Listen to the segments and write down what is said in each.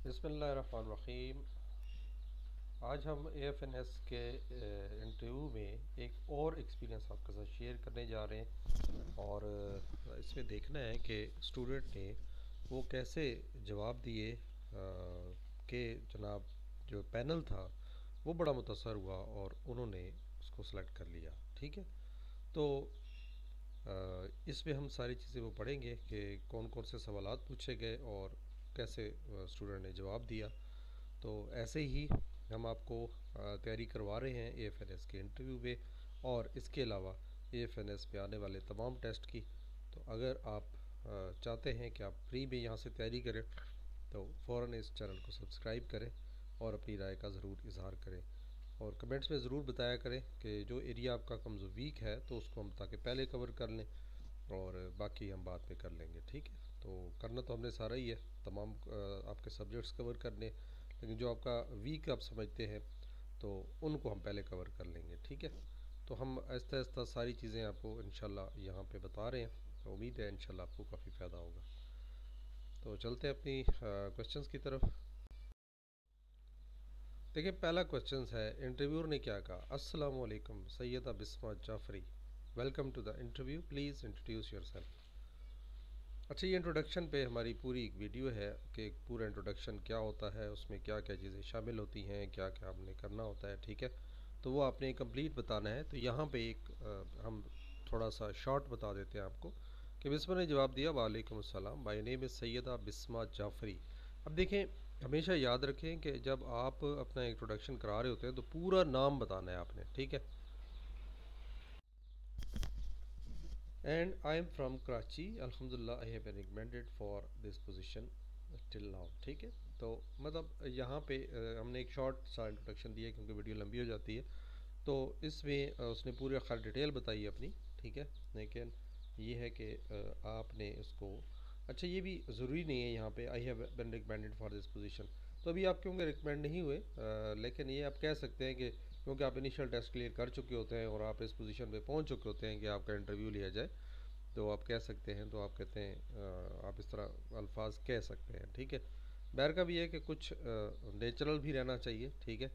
बिस्मिल्लाहिर्रहमानिर्रहीम। आज हम AFNS के इंटरव्यू में एक और एक्सपीरियंस आपके साथ शेयर करने जा रहे हैं और इसमें देखना है कि स्टूडेंट ने वो कैसे जवाब दिए कि जनाब जो पैनल था वो बड़ा मुतासर हुआ और उन्होंने उसको सेलेक्ट कर लिया। ठीक है, तो इसमें हम सारी चीज़ें वो पढ़ेंगे कि कौन कौन से सवालात पूछे गए और कैसे स्टूडेंट ने जवाब दिया। तो ऐसे ही हम आपको तैयारी करवा रहे हैं AFNS के इंटरव्यू पे और इसके अलावा AFNS पे आने वाले तमाम टेस्ट की। तो अगर आप चाहते हैं कि आप फ्री में यहाँ से तैयारी करें तो फ़ौरन इस चैनल को सब्सक्राइब करें और अपनी राय का ज़रूर इजहार करें और कमेंट्स में ज़रूर बताया करें कि जो एरिया आपका कमज़ोर वीक है तो उसको हम ताकि पहले कवर कर लें और बाकी हम बाद में कर लेंगे। ठीक है, तो करना तो हमने सारा ही है, तमाम आपके सब्जेक्ट्स कवर करने, लेकिन जो आपका वीक आप समझते हैं तो उनको हम पहले कवर कर लेंगे। ठीक है, तो हम आहिस्ता आहिस्ता सारी चीज़ें आपको इंशाल्लाह यहाँ पे बता रहे हैं, तो उम्मीद है इंशाल्लाह आपको काफ़ी फ़ायदा होगा। तो चलते हैं अपनी क्वेश्चंस की तरफ। देखिए, पहला क्वेश्चन है, इंटरव्यूअर ने क्या कहा? अस्सलाम वालेकुम Syeda Bisma Jafri, welcome to the interview, please introduce yourself. अच्छा, ये इंट्रोडक्शन पे हमारी पूरी एक वीडियो है कि पूरा इंट्रोडक्शन क्या होता है, उसमें क्या क्या चीज़ें शामिल होती हैं, क्या क्या हमने करना होता है। ठीक है, तो वो आपने कंप्लीट बताना है। तो यहाँ पे एक हम थोड़ा सा शॉर्ट बता देते हैं आपको कि बिस्मा ने जवाब दिया, वालेकुम अस्सलाम, my name is Syeda Bisma Jafri. अब देखें, हमेशा याद रखें कि जब आप अपना इंट्रोडक्शन करा रहे होते हैं तो पूरा नाम बताना है आपने। ठीक है, and I am from Karachi, अल्हम्दुलिल्लाह I have been recommended for this position till now. ठीक है, तो मतलब यहाँ पे हमने एक शॉर्ट सा इंट्रोडक्शन दिया क्योंकि वीडियो लंबी हो जाती है, तो इसमें उसने पूरी खैर डिटेल बताई अपनी। ठीक है, लेकिन ये है कि आपने इसको, अच्छा ये भी ज़रूरी नहीं है यहाँ पे I have been recommended for this position, तो अभी आप क्योंकि रिकमेंड नहीं हुए, लेकिन ये आप कह सकते हैं कि क्योंकि आप इनिशियल टेस्ट क्लियर कर चुके होते हैं और आप इस पोजीशन पे पहुँच चुके होते हैं कि आपका इंटरव्यू लिया जाए, तो आप कह सकते हैं, तो आप कहते हैं आप इस तरह अल्फाज कह सकते हैं। ठीक है, बैर का भी है कि कुछ नेचुरल भी रहना चाहिए। ठीक है,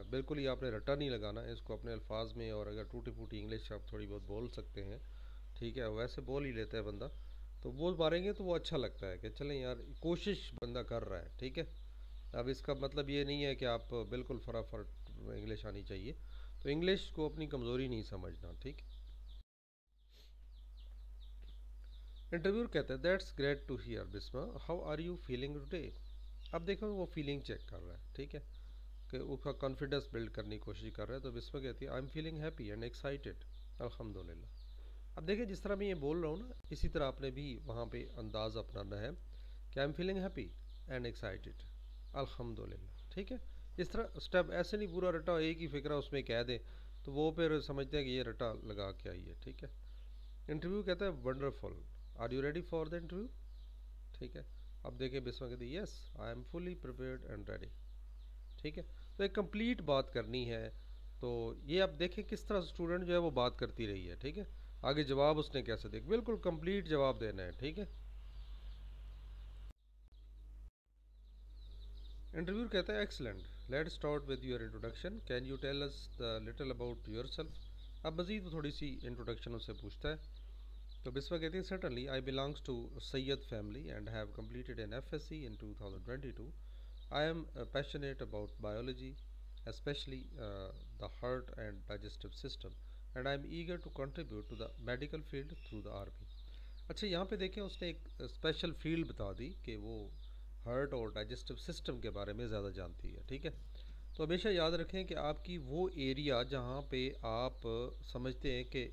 बिल्कुल ही आपने रट्टा नहीं लगाना है इसको अपने अल्फाज में, और अगर टूटी फूटी इंग्लिश आप थोड़ी बहुत बोल सकते हैं, ठीक है, वैसे बोल ही लेता है बंदा, तो बोल मारेंगे तो वो अच्छा लगता है कि चलें यार कोशिश बंदा कर रहा है। ठीक है, अब इसका मतलब ये नहीं है कि आप बिल्कुल फटाफट इंग्लिश आनी चाहिए, तो इंग्लिश को अपनी कमज़ोरी नहीं समझना। ठीक, इंटरव्यूअर कहता है, that's great to hear Bisma, how are you feeling today. अब देखो वो फीलिंग चेक कर रहा है। ठीक है, कि उसका कॉन्फिडेंस बिल्ड करने की कोशिश कर रहा है, तो बिस्मा कहती है, I am feeling happy and excited, अल्हम्दुलिल्लाह। अब देखिए, जिस तरह मैं ये बोल रहा हूँ ना, इसी तरह आपने भी वहाँ पे अंदाज़ अपनाना है कि I am feeling happy and excited, अल्हम्दुलिल्लाह। ठीक है, इस तरह स्टेप, ऐसे नहीं पूरा रटा एक ही फिक्रा उसमें कह दे तो वो फिर समझते हैं कि ये रटा लगा के आई है। ठीक है, इंटरव्यू कहता है, wonderful, are you ready for the interview. ठीक है, अब देखिए बिस्मा कहती है, yes I am fully prepared and ready. ठीक है, तो एक कंप्लीट बात करनी है, तो ये आप देखें किस तरह स्टूडेंट जो है वो बात करती रही है। ठीक है, आगे जवाब उसने कैसे दिया, बिल्कुल कंप्लीट जवाब देना है। ठीक है, इंटरव्यू कहता है, excellent, let's start with your introduction, can you tell us the little about yourself. अब मज़ीद वो थोड़ी सी इंट्रोडक्शन उससे पूछता है, तो बिस्वा कहती है, certainly I belongs to Syed family and have completed an FSc in 2022. I am passionate about biology, especially the heart and digestive system, and I am eager to contribute to the medical field through the army. अच्छा, यहाँ पे देखें उसने एक special field बता दी कि वो heart और डाइजेस्टिव सिस्टम के बारे में ज़्यादा जानती है। ठीक है, तो हमेशा याद रखें कि आपकी वो एरिया जहाँ पे आप समझते हैं कि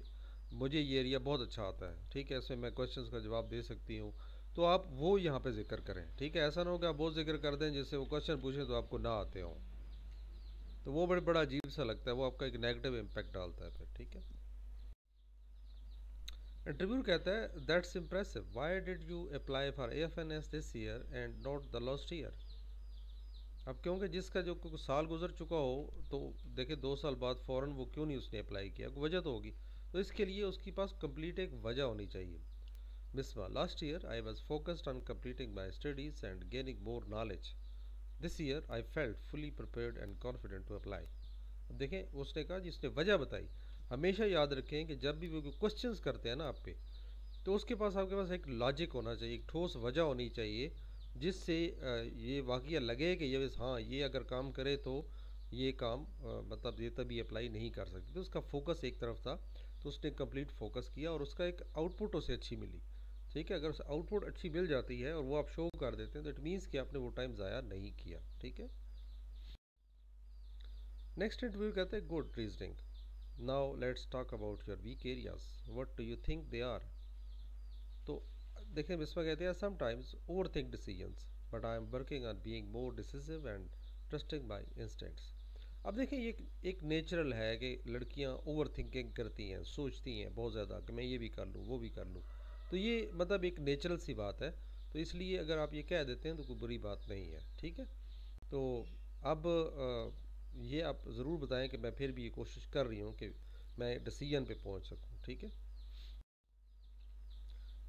मुझे ये एरिया बहुत अच्छा आता है, ठीक है, ऐसे मैं क्वेश्चंस का जवाब दे सकती हूँ, तो आप वो यहाँ पे जिक्र करें। ठीक है, ऐसा ना हो कि आप वो जिक्र कर दें जिससे वो क्वेश्चन पूछें तो आपको ना आते हों, तो वो बड़ा अजीब सा लगता है, वो आपका एक नेगेटिव इम्पैक्ट डालता है फिर। ठीक है, इंटरव्यू कहता है, that's impressive, why did you apply for AFNS this year and not the last year. अब क्योंकि जिसका जो कुछ साल गुजर चुका हो, तो देखिए 2 साल बाद फ़ौरन वो क्यों नहीं उसने अप्लाई किया, कोई वजह तो होगी, तो इसके लिए उसके पास कंप्लीट एक वजह होनी चाहिए। Bisma, last year I was focused on completing my studies and gaining more knowledge. This year I felt fully prepared and confident to apply. अब देखें उसने कहा जिसने वजह बताई। हमेशा याद रखें कि जब भी वो क्वेश्चंस करते हैं ना आप पे, तो उसके पास आपके पास एक लॉजिक होना चाहिए, एक ठोस वजह होनी चाहिए, जिससे ये वाकया लगे कि ये हाँ ये अगर काम करे तो ये काम मतलब ये तभी अप्लाई नहीं कर सकते। तो उसका फोकस एक तरफ था, तो उसने कंप्लीट फोकस किया और उसका एक आउटपुट उसे अच्छी मिली। ठीक है, अगर उस आउटपुट अच्छी मिल जाती है और वो आप शो कर देते हैं तो इट मीन्स कि आपने वो टाइम ज़ाया नहीं किया। ठीक है। नेक्स्ट इंटरव्यू कहते हैं good reasoning. Now let's talk about your weak areas, what do you think they are. तो देखें इसमें कहते हैं sometimes over think decisions but I am working on being more decisive and trusting my instincts. अब देखिए ये एक natural है कि लड़कियां ओवर थिंकिंग करती हैं, सोचती हैं बहुत ज़्यादा कि मैं ये भी कर लूँ वो भी कर लूँ। तो ये मतलब एक नेचुरल सी बात है। तो इसलिए अगर आप ये कह देते हैं तो कोई बुरी बात नहीं है। ठीक है। तो अब ये आप ज़रूर बताएं कि मैं फिर भी ये कोशिश कर रही हूँ कि मैं डिसीजन पे पहुँच सकूँ। ठीक है।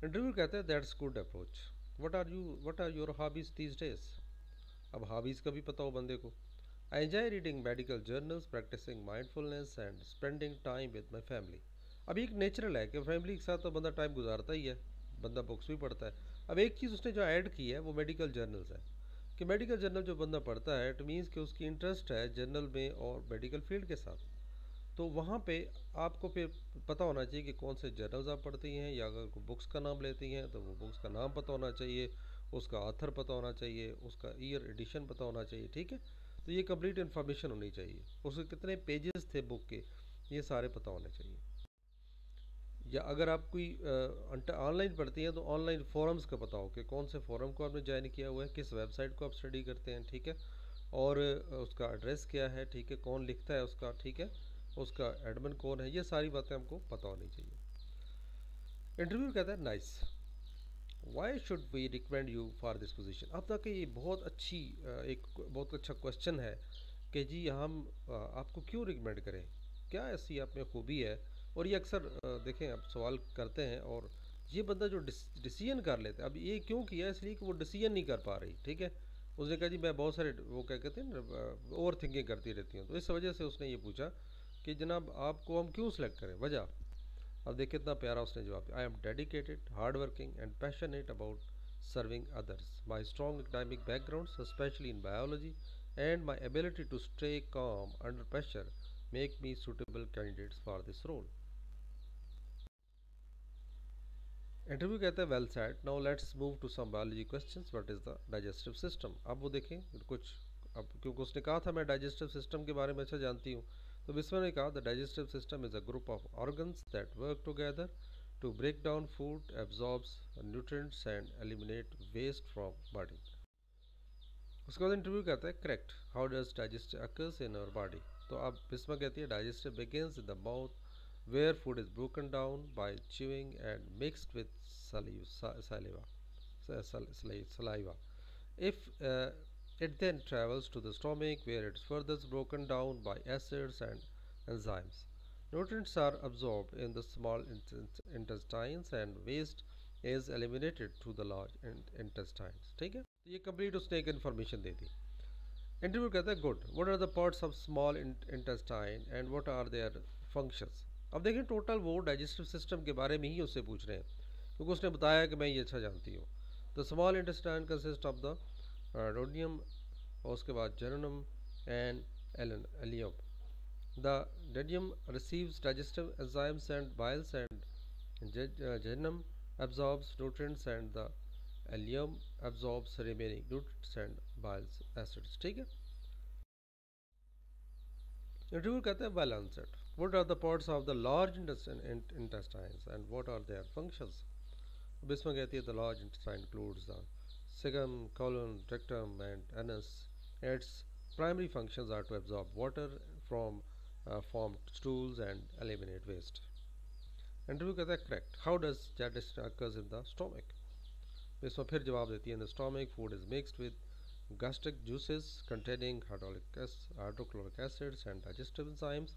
इंटरव्यू कहते हैं that's good approach, what are your hobbies these days. अब हॉबीज़ का भी पता हो बंदे को। I enjoy reading medical journals, practicing mindfulness and spending time with my family. अब एक नेचुरल है कि फैमिली के साथ तो बंदा टाइम गुजारता ही है, बंदा बुक्स भी पढ़ता है। अब एक चीज़ उसने जो ऐड की है वो मेडिकल जर्नल्स है, कि मेडिकल जर्नल जो बंदा पढ़ता है इट मीन्स कि उसकी इंटरेस्ट है जर्नल में और मेडिकल फील्ड के साथ। तो वहाँ पे आपको फिर पता होना चाहिए कि कौन से जर्नल्स आप पढ़ती हैं, या अगर कोई बुक्स का नाम लेती हैं तो वो बुक्स का नाम पता होना चाहिए, उसका ऑथर पता होना चाहिए, उसका ईयर एडिशन पता होना चाहिए। ठीक है। तो ये कंप्लीट इन्फॉर्मेशन होनी चाहिए, उसके कितने पेजेस थे बुक के, ये सारे पता होने चाहिए। या अगर आप कोई ऑनलाइन पढ़ती हैं तो ऑनलाइन फोरम्स का पता हो कि कौन से फोरम को आपने ज्वाइन किया हुआ है, किस वेबसाइट को आप स्टडी करते हैं। ठीक है। और उसका एड्रेस क्या है, ठीक है, कौन लिखता है उसका, ठीक है, उसका एडमिन कौन है, ये सारी बातें हमको पता होनी चाहिए। इंटरव्यू कहता है nice, why should we recommend you for this position. अब तक ये बहुत अच्छी एक बहुत अच्छा क्वेश्चन है कि जी हम आपको क्यों रिकमेंड करें, क्या ऐसी आप में खूबी है। और ये अक्सर देखें आप सवाल करते हैं और ये बंदा जो डिसीजन कर लेता है, अब ये क्यों किया, इसलिए कि वो डिसीजन नहीं कर पा रही। ठीक है। उसने कहा जी मैं बहुत सारे वो क्या कहते हैं ना ओवर थिंकिंग करती रहती हूँ, तो इस वजह से उसने ये पूछा कि जनाब आपको हम क्यों सेलेक्ट करें, वजह। अब देखिए कितना प्यारा उसने जवाब दिया, I am dedicated hard working and passionate about serving others. My strong academic backgrounds, especially in biology, and my ability to stay calm under pressure make me suitable candidates for this role. Interview कहते हैं well said, now let's move to some biology questions, what is the digestive system. अब वो देखें कुछ, अब क्योंकि उसने कहा था मैं डाइजेस्टिव सिस्टम के बारे में अच्छा जानती हूँ, तो बिस्वा ने कहा the digestive system is a group of organs that work together to break down food, absorbs nutrients and eliminate waste from body. उसके बाद इंटरव्यू कहता है correct, how does digest occurs in our body. तो अब बिस्मा कहती है digestive begins in the mouth where food is broken down by chewing and mixed with saliva. If it then travels to the stomach where it is further broken down by acids and enzymes. Nutrients are absorbed in the small intestines and waste is eliminated through the large intestines. ठीक है, तो ये complete उसने एक information दे दी। Interview कहता है good, what are the parts of small intestine and what are their functions. अब देखिए टोटल वो डाइजेस्टिव सिस्टम के बारे में ही उससे पूछ रहे हैं, क्योंकि उसने बताया कि मैं ये अच्छा जानती हूँ। The small intestine consist of the duodenum और उसके बाद jejunum and ileum. The duodenum receives digestive enzymes and biles and jejunum absorbs nutrients and the allium absorbs remaining nutrients and bile acids। ठीक है। इंटरव्यू कहते हैं well answered, what are the parts of the large intestines and what are their functions. अब इसमें कहती है the large intestine includes the caecum, colon, rectum and anus. Its primary functions are to absorb water from formed stools and eliminate waste. Interview कहता है correct, how does digestion occurs in the stomach. इसमें फिर जवाब देती है in the stomach food is mixed with gastric juices containing hydrochloric acids and digestive enzymes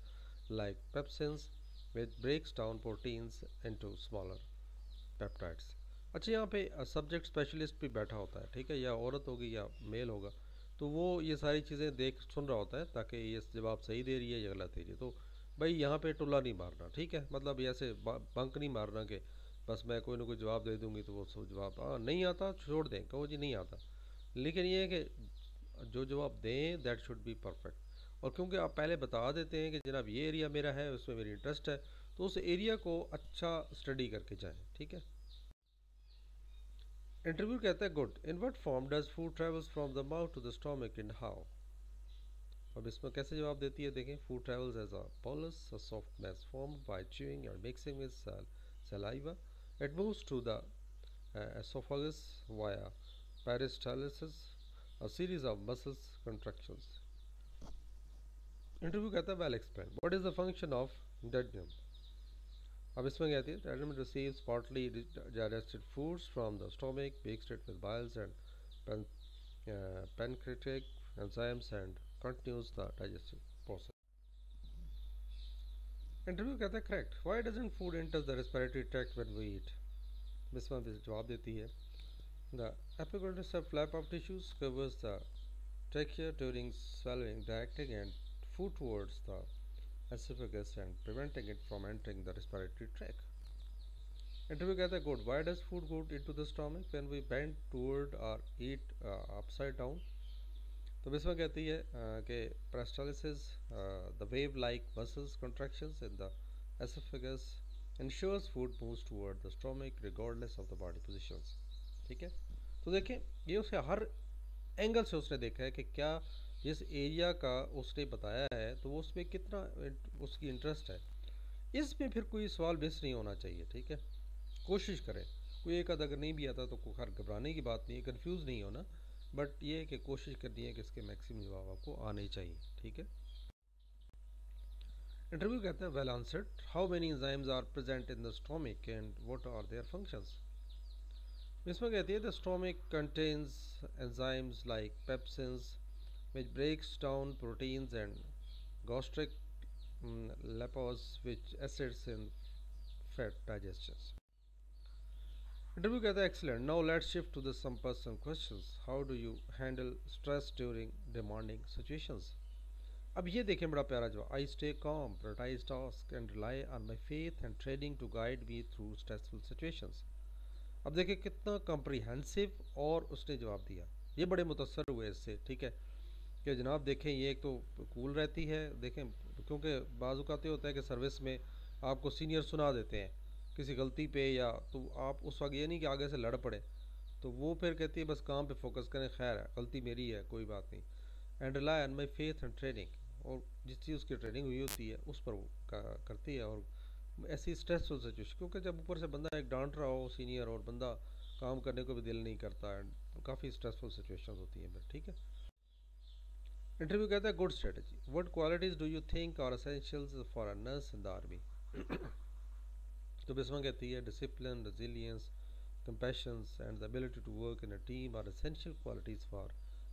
like pepsins, which breaks down proteins into smaller peptides. अच्छा, यहाँ पे subject specialist भी बैठा होता है, ठीक है, या औरत होगी या मेल होगा, तो वो ये सारी चीज़ें देख सुन रहा होता है ताकि ये जवाब सही दे रही है या गलत दे रही है। तो भाई यहाँ पे टुल्ला नहीं मारना, ठीक है, मतलब ये ऐसे बंक नहीं मारना कि बस मैं कोई ना कोई जवाब दे दूंगी तो वो सब जवाब नहीं आता छोड़ दें, कहो जी नहीं आता। लेकिन ये है कि जो जवाब दें दैट शुड बी परफेक्ट। और क्योंकि आप पहले बता देते हैं कि जनाब ये एरिया मेरा है, उसमें मेरी इंटरेस्ट है, तो उस एरिया को अच्छा स्टडी करके जाएं, ठीक है। इंटरव्यू कहता है good, in what form does food travels from the mouth to the stomach in how. अब इसमें कैसे जवाब देती है, देखें, food travels as a bolus, a soft mass formed by chewing or mixing with saliva. It moves to the esophagus via peristalsis, a series of muscles contractions. Interview कहता है well explain, what is the function of duodenum। अब इसमें कहती है duodenum receives partly digested foods from the stomach, mixed it with biles and pancreatic enzymes and continues the digestive process। Interview कहता है correct, why doesn't food enter the respiratory tract when we eat. Bisma भी जवाब देती है the epiglottis a flap of tissues covers the trachea during swallowing, directing and food towards the esophagus and preventing it from entering the respiratory tract। Interview कहता है good, why does food go into the stomach when we bend toward or eat upside down. तो बिस्मा कहती है कि peristalsis, the wave like muscles contractions in the esophagus ensures food moves toward the stomach regardless of the body positions, ठीक है। तो देखें, ये उसे हर एंगल से उसने देखा है कि क्या जिस एरिया का उसने बताया है तो वो उसमें कितना उसकी इंटरेस्ट है। इसमें फिर कोई सवाल मिस नहीं होना चाहिए, ठीक है। कोशिश करें, कोई एक आध अगर नहीं भी आता तो कोई खैर घबराने की बात नहीं है, कन्फ्यूज़ नहीं होना, बट ये है कि कोशिश करनी है कि इसके मैक्सिमम जवाब आपको आने ही चाहिए, ठीक है। इंटरव्यू कहते हैं well answered, how many enzymes are present in the stomach and what are their functions. इसमें कहती है the stomach contains enzymes like pepsins which breaks down proteins and gastric lipase which assists in fat digestion। Interview कहता है excellent, now let's shift to the some personal questions, how do you handle stress during demanding situations. अब ये देखें बड़ा प्यारा जवाब, I stay calm, prioritize task and rely on my faith and training to guide me through stressful situations. अब देखें कितना comprehensive और उसने जवाब दिया, ये बड़े मुतासर हुए इससे, ठीक है, कि जनाब देखें ये एक तो कूल रहती है, देखें क्योंकि बाज़ होता है कि सर्विस में आपको सीनियर सुना देते हैं किसी गलती पे, या तो आप उस वक्त ये नहीं कि आगे से लड़ पड़े, तो वो फिर कहती है बस काम पे फोकस करें, खैर है गलती मेरी है कोई बात नहीं, and rely on my faith and training, और जिस चीज़ उसकी ट्रेनिंग हुई होती है उस पर वो करती है। और ऐसी स्ट्रेसफुल सिचुएशन, क्योंकि जब ऊपर से बंदा एक डांट रहा हो सीनियर और बंदा काम करने को भी दिल नहीं करता है, काफ़ी स्ट्रेसफुल सिचुएशन होती हैं फिर, ठीक है। इंटरव्यू कहता है good strategy, what qualities do you think are essentials for a nurse in the army. तो बिस्मा कहती है discipline, resilience, compassion and the ability to work in a team are essential qualities for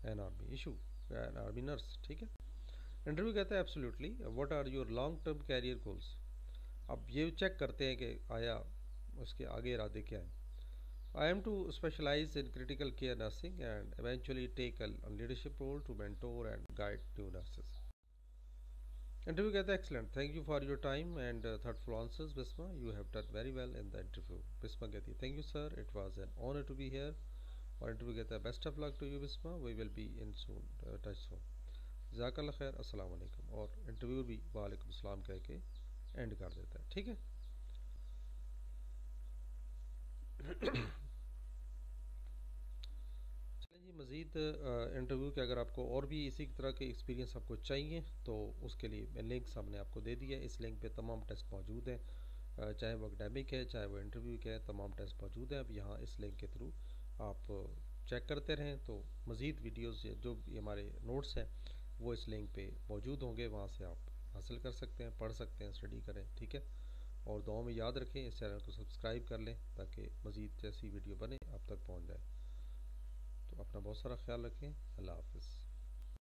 an army issue an army nurse, ठीक है। Interview कहता है absolutely, what are your long term career goals. अब ये check करते हैं कि आया उसके आगे इरादे क्या हैं। I am to specialize in critical care nursing and eventually take a leadership role to mentor and guide new nurses। Interview कहता है excellent, thank you for your time and thoughtful answers Bisma, you have done very well in the interview. Bisma कहती है thank you sir, it was an honour to be here. और interview कहता है best of luck to you Bisma, we will be in soon touch soon. जज़ाकल्लाह खैर, अस्सलाम वालेकुम। और इंटरव्यू भी वालेकुम अस्सलाम कह के एंड कर देता है, ठीक है। जी मज़ीद इंटरव्यू के अगर आपको और भी इसी तरह के एक्सपीरियंस आपको चाहिए तो उसके लिए मैं लिंक सामने आपको दे दिया है। इस लिंक पे तमाम टेस्ट मौजूद हैं, चाहे वो एकेडमिक है चाहे वो इंटरव्यू के है, तमाम टेस्ट मौजूद हैं। अब यहाँ इस लिंक के थ्रू आप चेक करते रहें तो मज़ीद वीडियोज़ जो भी हमारे नोट्स हैं वो इस लिंक पे मौजूद होंगे, वहाँ से आप हासिल कर सकते हैं, पढ़ सकते हैं, स्टडी करें, ठीक है। और दुआ में याद रखें, इस चैनल को सब्सक्राइब कर लें ताकि मज़ीद जैसी वीडियो बने आप तक पहुँच जाए। तो अपना बहुत सारा ख्याल रखें, अल्लाह हाफ़िज़।